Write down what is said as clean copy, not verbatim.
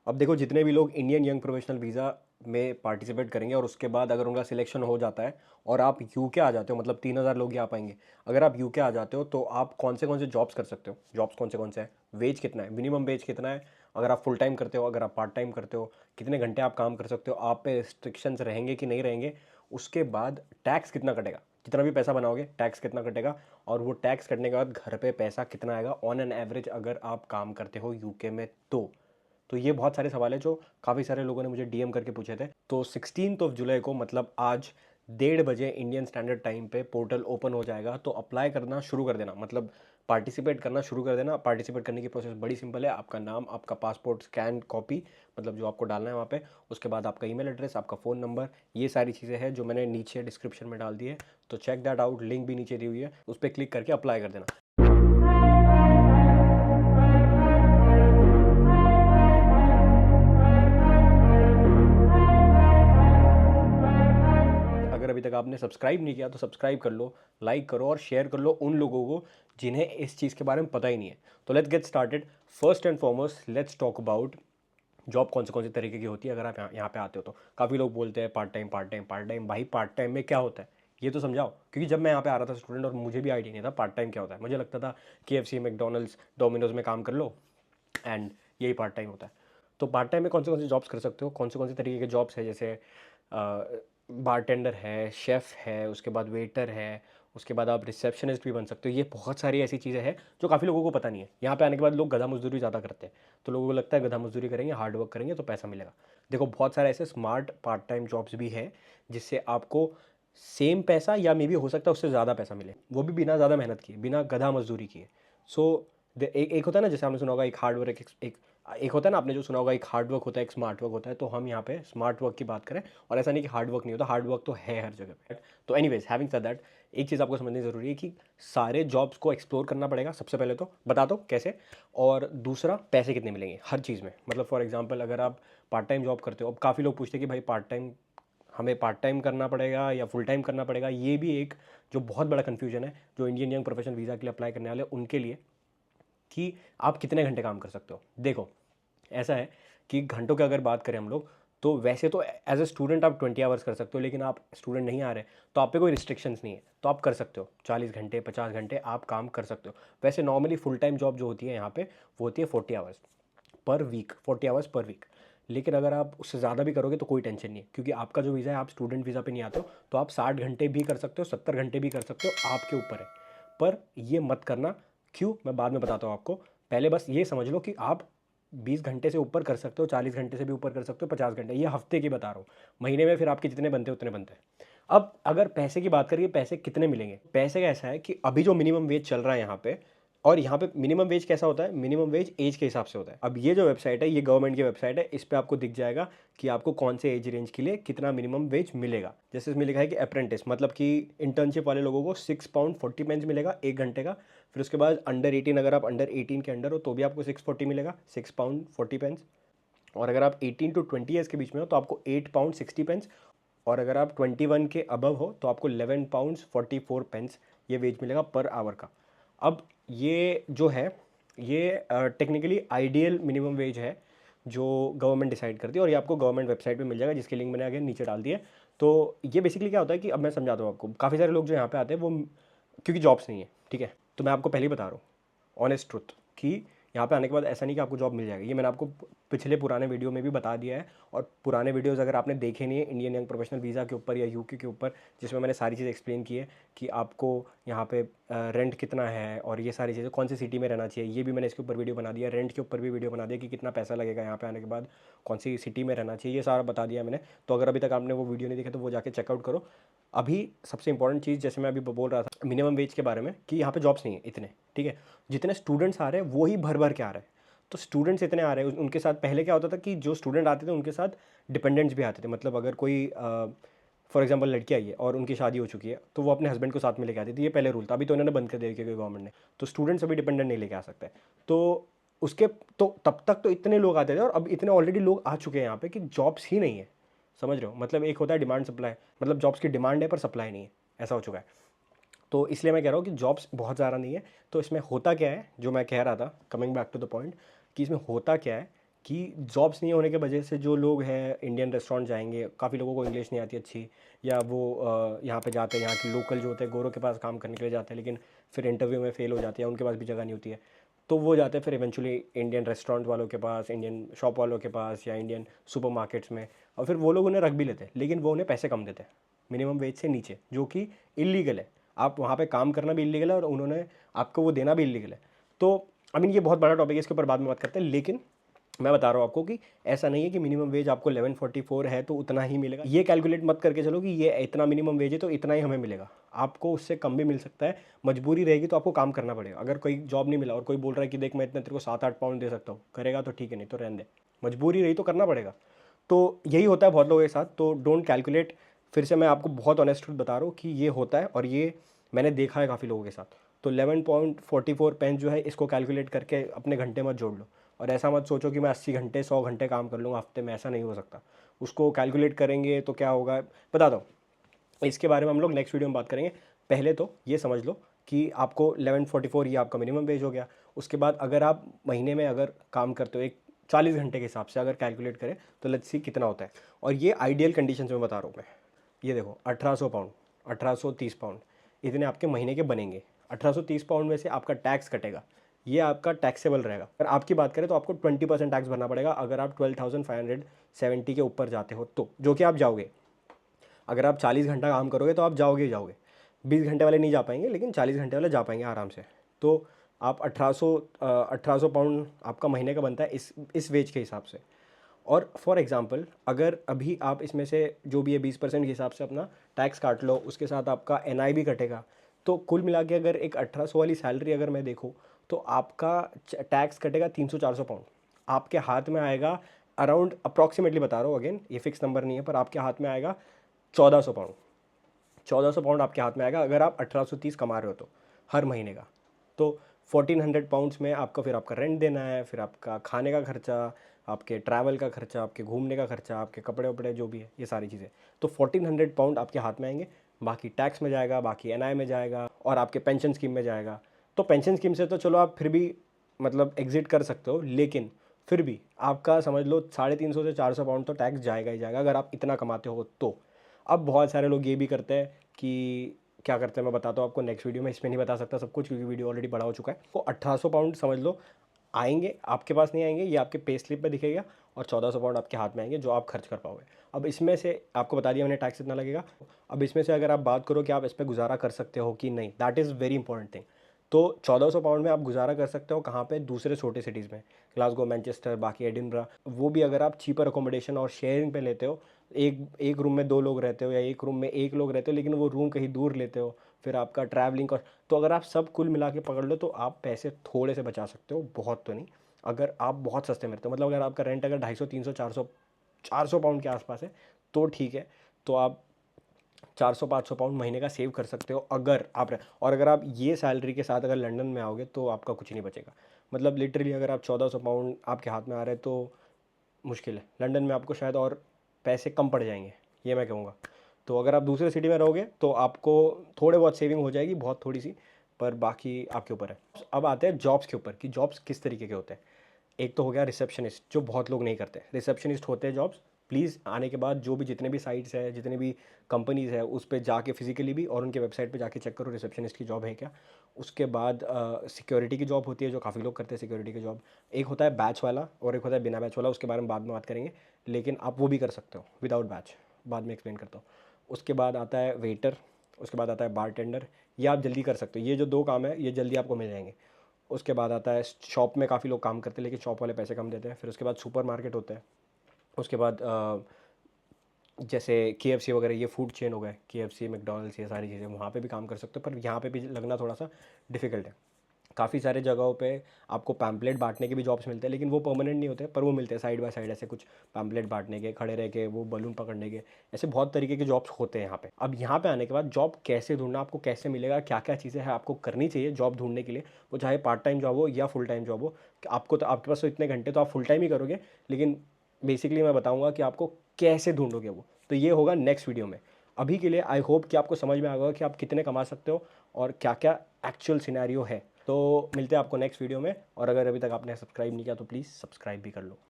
अब देखो जितने भी लोग इंडियन यंग प्रोफेशनल वीज़ा में पार्टिसिपेट करेंगे और उसके बाद अगर उनका सिलेक्शन हो जाता है और आप यूके आ जाते हो, मतलब 3,000 लोग ही आ पाएंगे। अगर आप यूके आ जाते हो तो आप कौन से जॉब्स कर सकते हो, जॉब्स कौन से हैं, वेज कितना है, मिनिमम वेज कितना है, अगर आप फुल टाइम करते हो, अगर आप पार्ट टाइम करते हो, कितने घंटे आप काम कर सकते हो, आप पे रिस्ट्रिक्शंस रहेंगे कि नहीं रहेंगे। उसके बाद टैक्स कितना कटेगा, जितना भी पैसा बनाओगे टैक्स कितना कटेगा, और वो टैक्स कटने के बाद घर पे पैसा कितना आएगा ऑन एन एवरेज अगर आप काम करते हो यूके में। तो ये बहुत सारे सवाल है जो काफ़ी सारे लोगों ने मुझे डीएम करके पूछे थे। तो 16 जुलाई को, मतलब आज 1:30 बजे इंडियन स्टैंडर्ड टाइम पे पोर्टल ओपन हो जाएगा। तो अप्लाई करना शुरू कर देना, मतलब पार्टिसिपेट करना शुरू कर देना। पार्टिसिपेट करने की प्रोसेस बड़ी सिंपल है। आपका नाम, आपका पासपोर्ट स्कैन कॉपी, मतलब जो आपको डालना है वहाँ पे, उसके बाद आपका ईमेल एड्रेस, आपका फ़ोन नंबर, ये सारी चीज़ें हैं जो मैंने नीचे डिस्क्रिप्शन में डाल दी है। तो चेक दैट आउट, लिंक भी नीचे दी हुई है, उस पर क्लिक करके अप्लाई कर देना। अगर अभी तक आपने सब्सक्राइब नहीं किया तो सब्सक्राइब कर लो, लाइक करो और शेयर कर लो उन लोगों को जिन्हें इस चीज़ के बारे में पता ही नहीं है। तो let's get started. First and foremost let's talk about job कौन से तरीके की होती है। अगर आप यहाँ पे आते हो तो काफ़ी लोग बोलते हैं part time part time part time. भाई पार्ट टाइम में क्या होता है ये तो समझाओ, क्योंकि जब मैं यहाँ पे आ रहा था स्टूडेंट और मुझे भी आइडिया नहीं था पार्ट टाइम क्या होता है। मुझे लगता था KFC, मैकडोनल्ड्स, डोमिनोज में काम कर लो एंड यही पार्ट टाइम होता है। तो पार्ट टाइम में कौन से जॉब्स कर सकते हो, कौन से तरीके के जॉब्स है, जैसे बारटेंडर है, शेफ़ है, उसके बाद वेटर है, उसके बाद आप रिसेप्शनिस्ट भी बन सकते हो। ये बहुत सारी ऐसी चीज़ें हैं जो काफ़ी लोगों को पता नहीं है। यहाँ पे आने के बाद लोग गधा मजदूरी ज़्यादा करते हैं, तो लोगों को लगता है गधा मजदूरी करेंगे, हार्ड वर्क करेंगे तो पैसा मिलेगा। देखो बहुत सारे ऐसे स्मार्ट पार्ट टाइम जॉब्स भी हैं जिससे आपको सेम पैसा या मे बी हो सकता है उससे ज़्यादा पैसा मिले, वो भी बिना ज़्यादा मेहनत किए, बिना गधा मजदूरी किए। सो एक होता है ना, जैसे आपने सुना होगा एक हार्ड वर्क, एक होता है ना, आपने जो सुना होगा एक हार्ड वर्क होता है, एक स्मार्ट वर्क होता है। तो हम यहाँ पे स्मार्ट वर्क की बात करें, और ऐसा नहीं कि हार्ड वर्क नहीं होता, हार्ड वर्क तो है हर जगह पे। तो एनीवेज हैविंग सेड दैट, एक चीज़ आपको समझनी ज़रूरी है कि सारे जॉब्स को एक्सप्लोर करना पड़ेगा। सबसे पहले तो बता दो कैसे, और दूसरा पैसे कितने मिलेंगे हर चीज़ में। मतलब फॉर एग्जांपल अगर आप पार्ट टाइम जॉब करते हो, अब काफ़ी लोग पूछते हैं कि भाई पार्ट टाइम हमें पार्ट टाइम करना पड़ेगा या फुल टाइम करना पड़ेगा। ये भी एक जो बहुत बड़ा कन्फ्यूजन है जो इंडियन यंग प्रोफेशनल वीज़ा के लिए अप्लाई करने वाले उनके लिए, कि आप कितने घंटे काम कर सकते हो। देखो ऐसा है कि घंटों की अगर बात करें हम लोग, तो वैसे तो एज ए स्टूडेंट आप 20 आवर्स कर सकते हो, लेकिन आप स्टूडेंट नहीं आ रहे तो आप पे कोई रिस्ट्रिक्शंस नहीं है, तो आप कर सकते हो 40 घंटे 50 घंटे आप काम कर सकते हो। वैसे नॉर्मली फुल टाइम जॉब जो होती है यहाँ पे वो होती है 40 hours per week, 40 hours per week. लेकिन अगर आप उससे ज़्यादा भी करोगे तो कोई टेंशन नहीं है, क्योंकि आपका जो वीज़ा है, आप स्टूडेंट वीज़ा पे नहीं आते हो, तो आप 60 घंटे भी कर सकते हो, 70 घंटे भी कर सकते हो, आपके ऊपर है। पर ये मत करना, क्यों, मैं बाद में बताता हूँ आपको। पहले बस ये समझ लो कि आप 20 घंटे से ऊपर कर सकते हो, 40 घंटे से भी ऊपर कर सकते हो, 50 घंटे, ये हफ्ते की बता रहा हूँ। महीने में फिर आपके जितने बनते हैं उतने बनते हैं। अब अगर पैसे की बात करिए, पैसे कितने मिलेंगे। पैसे का ऐसा है कि अभी जो मिनिमम वेज चल रहा है यहाँ पे, और यहाँ पे मिनिमम वेज कैसा होता है, मिनिमम वेज एज के हिसाब से होता है। अब ये जो वेबसाइट है ये गवर्नमेंट की वेबसाइट है, इस पर आपको दिख जाएगा कि आपको कौन से एज रेंज के लिए कितना मिनिमम वेज मिलेगा। जैसे इसमें लिखा है कि अप्रेंटिस, मतलब कि इंटर्नशिप वाले लोगों को £6.40 मिलेगा 1 घंटे का। फिर उसके बाद अंडर 18, अगर आप अंडर 18 के अंडर हो तो भी आपको 640 मिलेगा, £6.40। और अगर आप 18 to 20 ईयर्स के बीच में हो तो आपको £8.60। और अगर आप 21 के अबव हो तो आपको £11.44 ये वेज मिलेगा पर आवर का। अब ये जो है ये टेक्निकली आइडियल मिनिमम वेज है जो गवर्नमेंट डिसाइड करती है, और ये आपको गवर्नमेंट वेबसाइट पे मिल जाएगा, जिसकी लिंक मैंने आगे नीचे डाल दी है। तो ये बेसिकली क्या होता है कि अब मैं समझाता हूँ आपको। काफ़ी सारे लोग जो यहाँ पे आते हैं वो क्योंकि जॉब्स नहीं है, ठीक है, तो मैं आपको पहले ही बता रहा हूँ ऑनेस्ट ट्रुथ कि यहाँ पे आने के बाद ऐसा नहीं कि आपको जॉब मिल जाएगी। ये मैंने आपको पिछले पुराने वीडियो में भी बता दिया है, और पुराने वीडियोस अगर आपने देखे नहीं है इंडियन यंग प्रोफेशनल वीज़ा के ऊपर या यूके के ऊपर, जिसमें मैंने सारी चीज़ एक्सप्लेन की है कि आपको यहाँ पे रेंट कितना है और ये सारी चीज़ें, कौन सी सिटी में रहना चाहिए, ये भी मैंने इसके ऊपर वीडियो बना दिया। रेंट के ऊपर भी वीडियो बना दिया कि कितना पैसा लगेगा यहाँ पे आने के बाद, कौन सी सिटी में रहना चाहिए, ये सारा बता दिया मैंने। तो अगर अभी तक आपने वो वीडियो नहीं देखा तो वो जाके चेकआउट करो। अभी सबसे इंपॉर्टेंट चीज़, जैसे मैं अभी बोल रहा था मिनिमम वेज के बारे में, कि यहाँ पे जॉब्स नहीं है इतने, ठीक है। जितने स्टूडेंट्स आ रहे हैं वो ही भर भर के आ रहे हैं। तो स्टूडेंट्स इतने आ रहे हैं, उनके साथ पहले क्या होता था कि जो स्टूडेंट आते थे उनके साथ डिपेंडेंट्स भी आते थे। मतलब अगर कोई फॉर एग्जांपल लड़की आई है और उनकी शादी हो चुकी है तो वो अपने हस्बैंड को साथ में लेके आती थी। ये पहले रूल था, अभी तो इन्होंने बंद कर दिया क्योंकि गवर्नमेंट ने। तो स्टूडेंट्स अभी डिपेंडेंट नहीं लेके आ सकते। तो उसके तो तब तक तो इतने लोग आते थे, और अब इतने ऑलरेडी लोग आ चुके हैं यहाँ पे कि जॉब्स ही नहीं है। समझ रहे हो, मतलब एक होता है डिमांड सप्लाई, मतलब जॉब्स की डिमांड है पर सप्लाई नहीं है, ऐसा हो चुका है। तो इसलिए मैं कह रहा हूँ कि जॉब्स बहुत ज़्यादा नहीं है। तो इसमें होता क्या है, जो मैं कह रहा था, coming back to the point, कि इसमें होता क्या है कि जॉब्स नहीं होने की वजह से जो लोग हैं इंडियन रेस्टोरेंट जाएंगे, काफ़ी लोगों को इंग्लिश नहीं आती अच्छी, या वो यहाँ पे जाते हैं, यहाँ के लोकल जो होते हैं गोरों के पास काम करने के लिए जाते हैं, लेकिन फिर इंटरव्यू में फ़ेल हो जाते हैं, उनके पास भी जगह नहीं होती है, तो वो जाते हैं फिर इवेंचुअली इंडियन रेस्टोरेंट वालों के पास, इंडियन शॉप वालों के पास, या इंडियन सुपर मार्केट्स में, और फिर वो लोग उन्हें रख भी लेते हैं, लेकिन वो उन्हें पैसे कम देते हैं मिनिमम वेज से नीचे, जो कि इलीगल है। आप वहाँ पे काम करना भी इलीगल है और उन्होंने आपको वो देना भी इलीगल है। तो आई मीन ये बहुत बड़ा टॉपिक है, इसके ऊपर बाद में बात करते हैं, लेकिन मैं बता रहा हूँ आपको कि ऐसा नहीं है कि मिनिमम वेज आपको 1144 है तो उतना ही मिलेगा। ये कैलकुलेट मत करके चलो कि ये इतना मिनिमम वेज है तो इतना ही हमें मिलेगा, आपको उससे कम भी मिल सकता है। मजबूरी रहेगी तो आपको काम करना पड़ेगा। अगर कोई जॉब नहीं मिला और कोई बोल रहा है कि देख मैं इतना तेरे को 7-8 पाउंड दे सकता हूँ, करेगा तो ठीक है, नहीं तो रहने दे। मजबूरी रही तो करना पड़ेगा। तो यही होता है बहुत लोगों के साथ, तो डोंट कैलकुलेट। फिर से मैं आपको बहुत ऑनेस्ट ट्रूथ बता रहा हूँ कि ये होता है, और ये मैंने देखा है काफ़ी लोगों के साथ। तो 11.44 पेंस जो है, इसको कैलकुलेट करके अपने घंटे मत जोड़ लो, और ऐसा मत सोचो कि मैं 80 घंटे 100 घंटे काम कर लूँगा हफ्ते में, ऐसा नहीं हो सकता। उसको कैलकुलेट करेंगे तो क्या होगा बता दो, इसके बारे में हम लोग नेक्स्ट वीडियो में बात करेंगे। पहले तो ये समझ लो कि आपको 1144 ये आपका मिनिमम वेज हो गया। उसके बाद अगर आप महीने में अगर काम करते हो एक 40 घंटे के हिसाब से अगर कैलकुलेट करें तो लेट्स सी कितना होता है। और ये आइडियल कंडीशन में बता रहा हूँ मैं। ये देखो 1800 पाउंड, 1830 पाउंड, इतने आपके महीने के बनेंगे। 1830 पाउंड में से आपका टैक्स कटेगा, ये आपका टैक्सेबल रहेगा। अगर आपकी बात करें तो आपको 20% टैक्स भरना पड़ेगा अगर आप 12,570 के ऊपर जाते हो तो, जो कि आप जाओगे। अगर आप 40 घंटा काम करोगे तो आप जाओगे ही जाओगे। 20 घंटे वाले नहीं जा पाएंगे, लेकिन 40 घंटे वाले जा पाएंगे आराम से। तो आप 1800 पाउंड आपका महीने का बनता है इस वेज के हिसाब से। और फॉर एग्जांपल अगर अभी आप इसमें से जो भी है 20% के हिसाब से अपना टैक्स काट लो, उसके साथ आपका एनआई भी कटेगा, तो कुल मिला के अगर एक 1800 वाली सैलरी अगर मैं देखूँ तो आपका टैक्स कटेगा 300-400 पाउंड आपके हाथ में आएगा। अराउंड अप्रॉक्सीमेटली बता रहा हूँ, अगेन ये फिक्स नंबर नहीं है, पर आपके हाथ में आएगा 1400 पाउंड। 1400 पाउंड आपके हाथ में आएगा अगर आप 1830 कमा रहे हो तो, हर महीने का। तो 1400 पाउंड्स में आपका फिर आपका रेंट देना है, फिर आपका खाने का खर्चा, आपके ट्रैवल का खर्चा, आपके घूमने का खर्चा, आपके कपड़े वपड़े जो भी है, ये सारी चीज़ें। तो 1400 पाउंड आपके हाथ में आएंगे, बाकी टैक्स में जाएगा, बाकी एनआई में जाएगा, और आपके पेंशन स्कीम में जाएगा। तो पेंशन स्कीम से तो चलो आप फिर भी मतलब एग्जिट कर सकते हो, लेकिन फिर भी आपका समझ लो 350 से 400 पाउंड तो टैक्स जाएगा ही जाएगा अगर आप इतना कमाते हो तो। अब बहुत सारे लोग ये भी करते हैं कि क्या करते हैं मैं बताता हूँ आपको नेक्स्ट वीडियो में, इसमें नहीं बता सकता सब कुछ क्योंकि वीडियो ऑलरेडी बड़ा हो चुका है। तो 1800 पाउंड समझ लो आएंगे, आपके पास नहीं आएंगे, ये आपके पे स्लिप में दिखेगा, और 1400 पाउंड आपके हाथ में आएंगे जो आप खर्च कर पाओगे। अब इसमें से आपको बता दिया मैंने टैक्स इतना लगेगा। अब इसमें से अगर आप बात करो कि आप इस पर गुजारा कर सकते हो कि नहीं, that is very important thing. तो 1400 पाउंड में आप गुजारा कर सकते हो कहाँ पे, दूसरे छोटे सिटीज़ में, ग्लासगो, मैनचेस्टर, बाकी एडिनब्रा, वो भी अगर आप चीपर अकोमोडेशन और शेयरिंग पे लेते हो, एक एक रूम में 2 लोग रहते हो या एक रूम में 1 लोग रहते हो, लेकिन वो रूम कहीं दूर लेते हो, फिर आपका ट्रैवलिंग कॉस्ट, तो अगर आप सब कुल मिला के पकड़ लो तो आप पैसे थोड़े से बचा सकते हो, बहुत तो नहीं। अगर आप बहुत सस्ते में रहते हो, मतलब अगर आपका रेंट अगर 250, 300, 400 पाउंड के आसपास है तो ठीक है, तो आप 400-500 पाउंड महीने का सेव कर सकते हो अगर आप और अगर आप ये सैलरी के साथ अगर लंदन में आओगे तो आपका कुछ नहीं बचेगा। मतलब लिटरली अगर आप 1400 पाउंड आपके हाथ में आ रहे हैं तो मुश्किल है, लंदन में आपको शायद और पैसे कम पड़ जाएंगे, ये मैं कहूँगा। तो अगर आप दूसरे सिटी में रहोगे तो आपको थोड़े बहुत सेविंग हो जाएगी, बहुत थोड़ी सी, पर बाकी आपके ऊपर है। अब आते हैं जॉब्स के ऊपर कि जॉब्स किस तरीके के होते हैं। एक तो हो गया रिसेप्शनिस्ट, जो बहुत लोग नहीं करते, रिसेप्शनिस्ट होते हैं जॉब्स। प्लीज़ आने के बाद जो भी जितने भी साइट्स है, जितने भी कंपनीज़ है, उस पे जाके फिजिकली भी और उनके वेबसाइट पे जाके चेक करो रिसेप्शनिस्ट की जॉब है क्या। उसके बाद सिक्योरिटी की जॉब होती है जो काफ़ी लोग करते हैं सिक्योरिटी की जॉब। एक होता है बैच वाला और एक होता है बिना बैच वाला, उसके बारे में बाद में बात करेंगे, लेकिन आप वो भी कर सकते हो विदाउट बैच, बाद में एक्सप्लेन करता हूँ। उसके बाद आता है वेटर, उसके बाद आता है बारटेंडर, ये आप जल्दी कर सकते हो, ये जो 2 काम है ये जल्दी आपको मिल जाएंगे। उसके बाद आता है शॉप में काफ़ी लोग काम करते हैं लेकिन शॉप वाले पैसे कम देते हैं। फिर उसके बाद सुपर मार्केट होता है। उसके बाद जैसे KFC वगैरह, ये फूड चेन हो गए, KFC, मैकडॉनल्ड्स, ये सारी चीज़ें, वहाँ पे भी काम कर सकते हो, पर यहाँ पे भी लगना थोड़ा सा डिफ़िकल्ट है। काफ़ी सारे जगहों पे आपको पैम्पलेट बांटने के भी जॉब्स मिलते हैं, लेकिन वो परमानेंट नहीं होते, पर वो मिलते हैं साइड बाय साइड, ऐसे कुछ पैम्पलेट बांटने के, खड़े रह के वो बलून पकड़ने के, ऐसे बहुत तरीके के जॉब्स होते हैं यहाँ पे। अब यहाँ पे आने के बाद जॉब कैसे ढूंढना, आपको कैसे मिलेगा, क्या क्या चीज़ें हैं आपको करनी चाहिए जॉब ढूंढने के लिए, वो चाहे पार्ट टाइम जॉब हो या फुल टाइम जॉब हो। आपको तो आपके पास तो इतने घंटे तो आप फुल टाइम ही करोगे, लेकिन बेसिकली मैं बताऊँगा कि आपको कैसे ढूंढोगे वो, तो ये होगा नेक्स्ट वीडियो में। अभी के लिए आई होप कि आपको समझ में आ गया कि आप कितने कमा सकते हो और क्या क्या एक्चुअल सिनेरियो है। तो मिलते हैं आपको नेक्स्ट वीडियो में, और अगर अभी तक आपने सब्सक्राइब नहीं किया तो प्लीज़ सब्सक्राइब भी कर लो।